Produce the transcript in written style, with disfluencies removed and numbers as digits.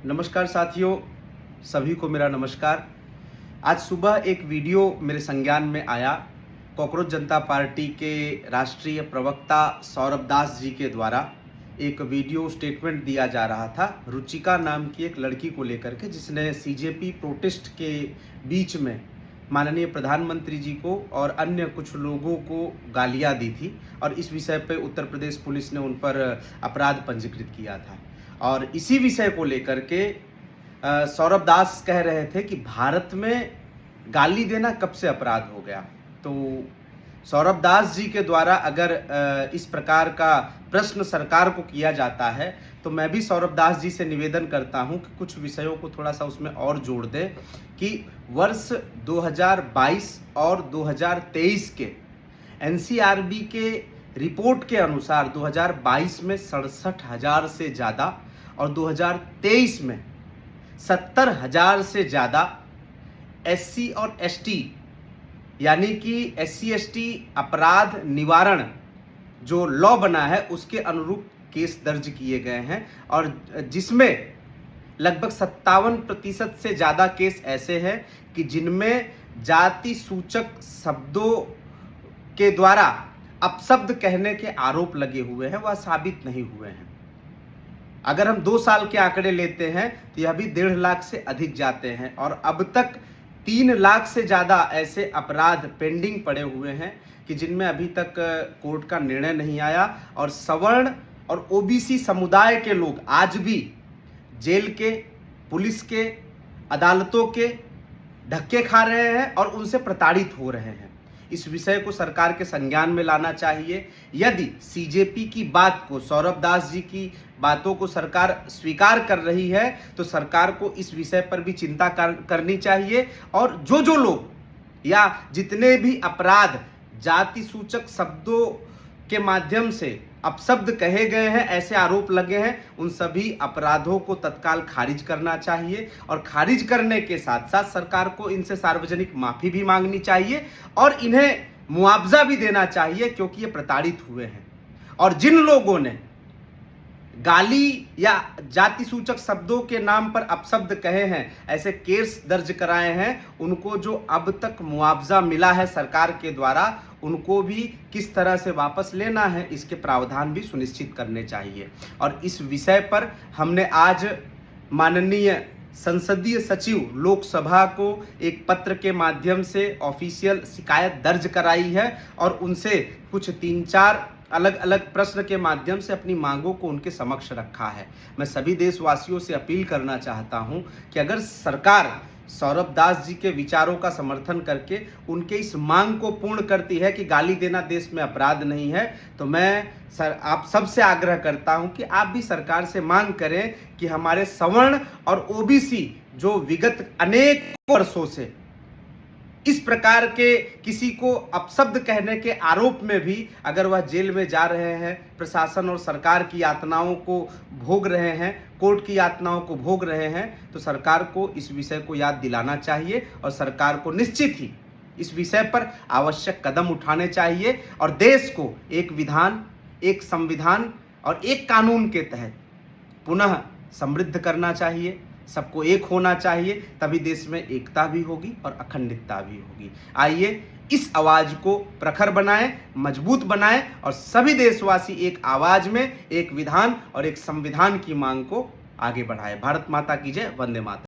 नमस्कार साथियों, सभी को मेरा नमस्कार। आज सुबह एक वीडियो मेरे संज्ञान में आया। कॉकरोच जनता पार्टी के राष्ट्रीय प्रवक्ता सौरभ दास जी के द्वारा एक वीडियो स्टेटमेंट दिया जा रहा था रुचिका नाम की एक लड़की को लेकर के, जिसने सीजेपी प्रोटेस्ट के बीच में माननीय प्रधानमंत्री जी को और अन्य कुछ लोगों को गालियां दी थी और इस विषय पर उत्तर प्रदेश पुलिस ने उन पर अपराध पंजीकृत किया था। और इसी विषय को लेकर के सौरभ दास कह रहे थे कि भारत में गाली देना कब से अपराध हो गया। तो सौरभ दास जी के द्वारा अगर इस प्रकार का प्रश्न सरकार को किया जाता है तो मैं भी सौरभ दास जी से निवेदन करता हूं कि कुछ विषयों को थोड़ा सा उसमें और जोड़ दें कि वर्ष 2022 और 2023 के एनसीआरबी के रिपोर्ट के अनुसार 2022 में 67,000 से ज़्यादा और 2023 में 70,000 से ज़्यादा एससी और एसटी यानी कि एससी एसटी अपराध निवारण जो लॉ बना है उसके अनुरूप केस दर्ज किए गए हैं और जिसमें लगभग 57% से ज़्यादा केस ऐसे हैं कि जिनमें जाति सूचक शब्दों के द्वारा अपशब्द कहने के आरोप लगे हुए हैं, वह साबित नहीं हुए हैं। अगर हम 2 साल के आंकड़े लेते हैं तो यह भी 1.5 लाख से अधिक जाते हैं और अब तक 3 लाख से ज़्यादा ऐसे अपराध पेंडिंग पड़े हुए हैं कि जिनमें अभी तक कोर्ट का निर्णय नहीं आया और सवर्ण और ओबीसी समुदाय के लोग आज भी जेल के, पुलिस के, अदालतों के धक्के खा रहे हैं और उनसे प्रताड़ित हो रहे हैं। इस विषय को सरकार के संज्ञान में लाना चाहिए। यदि सीजेपी की बात को, सौरभ दास जी की बातों को सरकार स्वीकार कर रही है तो सरकार को इस विषय पर भी चिंता करनी चाहिए और जो लोग या जितने भी अपराध जाति सूचक शब्दों के माध्यम से अपशब्द कहे गए हैं, ऐसे आरोप लगे हैं, उन सभी अपराधों को तत्काल खारिज करना चाहिए और खारिज करने के साथ साथ सरकार को इनसे सार्वजनिक माफी भी मांगनी चाहिए और इन्हें मुआवजा भी देना चाहिए क्योंकि ये प्रताड़ित हुए हैं। और जिन लोगों ने गाली या जाति सूचक शब्दों के नाम पर अपशब्द कहे हैं, ऐसे केस दर्ज कराए हैं, उनको जो अब तक मुआवजा मिला है सरकार के द्वारा उनको भी किस तरह से वापस लेना है इसके प्रावधान भी सुनिश्चित करने चाहिए। और इस विषय पर हमने आज माननीय संसदीय सचिव लोकसभा को एक पत्र के माध्यम से ऑफिशियल शिकायत दर्ज कराई है और उनसे कुछ 3-4 अलग अलग प्रश्न के माध्यम से अपनी मांगों को उनके समक्ष रखा है। मैं सभी देशवासियों से अपील करना चाहता हूं कि अगर सरकार सौरभ दास जी के विचारों का समर्थन करके उनके इस मांग को पूर्ण करती है कि गाली देना देश में अपराध नहीं है, तो मैं आप सबसे आग्रह करता हूं कि आप भी सरकार से मांग करें कि हमारे सवर्ण और ओबीसी जो विगत अनेक वर्षों से इस प्रकार के किसी को अपशब्द कहने के आरोप में भी अगर वह जेल में जा रहे हैं, प्रशासन और सरकार की यातनाओं को भोग रहे हैं, कोर्ट की यातनाओं को भोग रहे हैं, तो सरकार को इस विषय को याद दिलाना चाहिए और सरकार को निश्चित ही इस विषय पर आवश्यक कदम उठाने चाहिए और देश को एक विधान, एक संविधान और एक कानून के तहत पुनः समृद्ध करना चाहिए। सबको एक होना चाहिए, तभी देश में एकता भी होगी और अखंडता भी होगी। आइए इस आवाज को प्रखर बनाएं, मजबूत बनाएं और सभी देशवासी एक आवाज में एक विधान और एक संविधान की मांग को आगे बढ़ाएं। भारत माता की जय। वंदे मातरम।